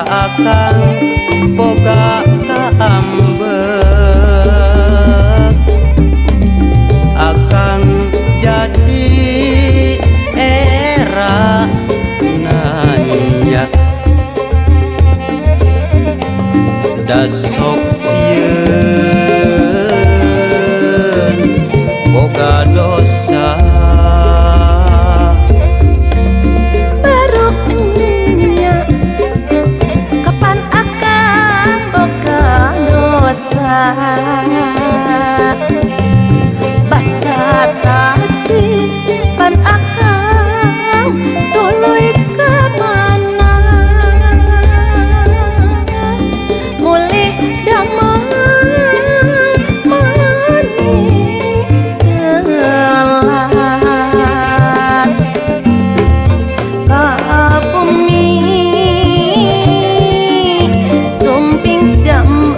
akang boga kaambek akang jadi era nanya dasok sieun boga dosa basa tadi pan akang tuluy ka mana mulih damang mani telat ka bumi sumping jam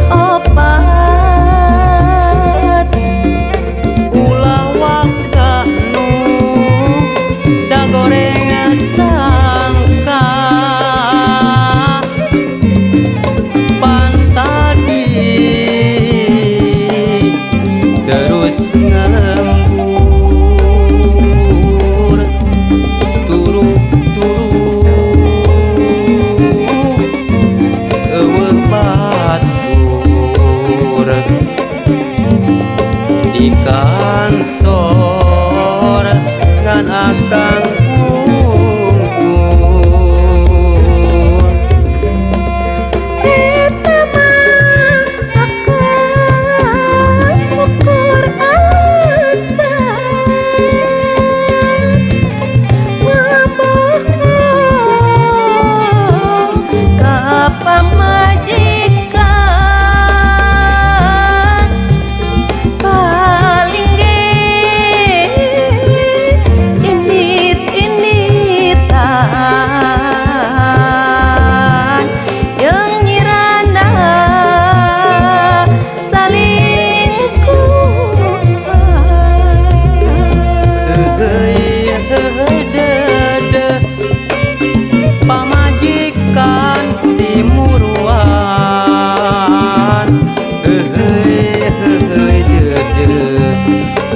terus ngembur turu-turu eueuh batur di kantor ngan akang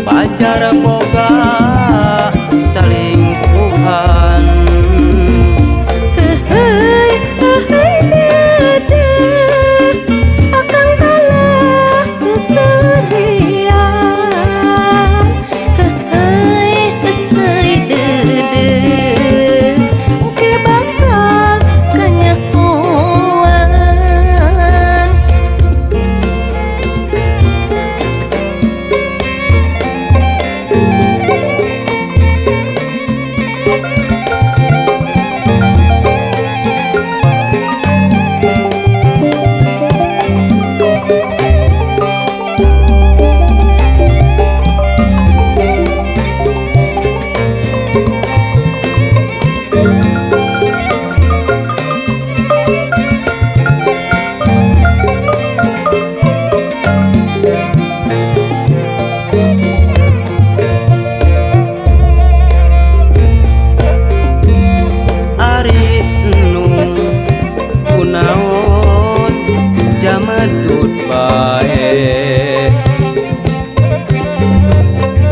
pacar boga salingkuhan heuheuy dede akang kalah seserian heuheuy dede ke bakal kanyahoan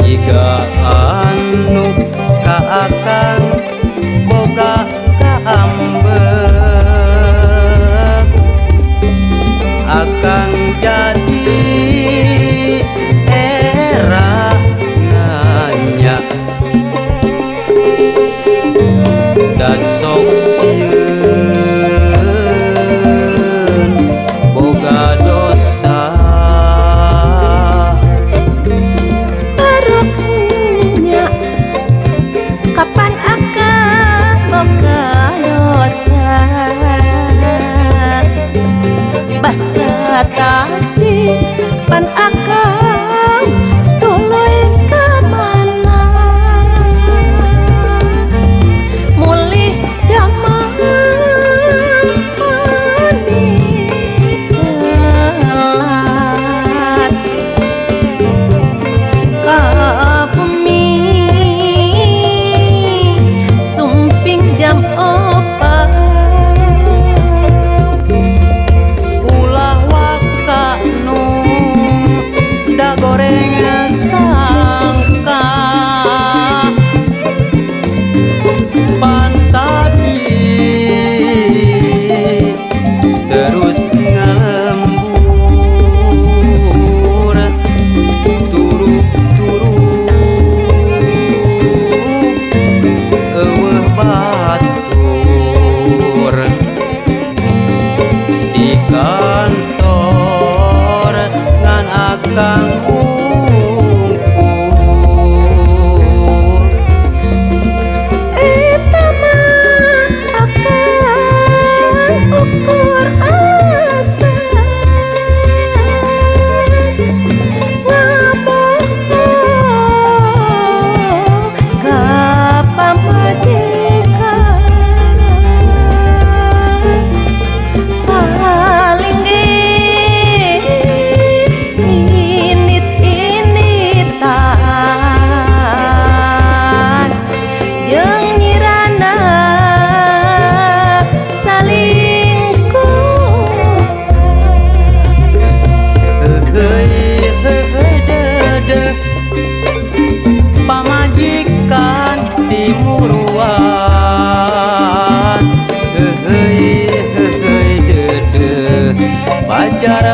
jika anu ka akang boga kaambek akang jadi era nanya dasok sieun boga dosa kapan akang boga dosa basa tadi pan akang tuluy ka mana mulih damang mani telat ka bumi sumping jam 4 pukur asa ngaboho ka pamajikan paling init-initan jeung nyirana salingkuh dedeh pamajikan timuruan dedeh pajar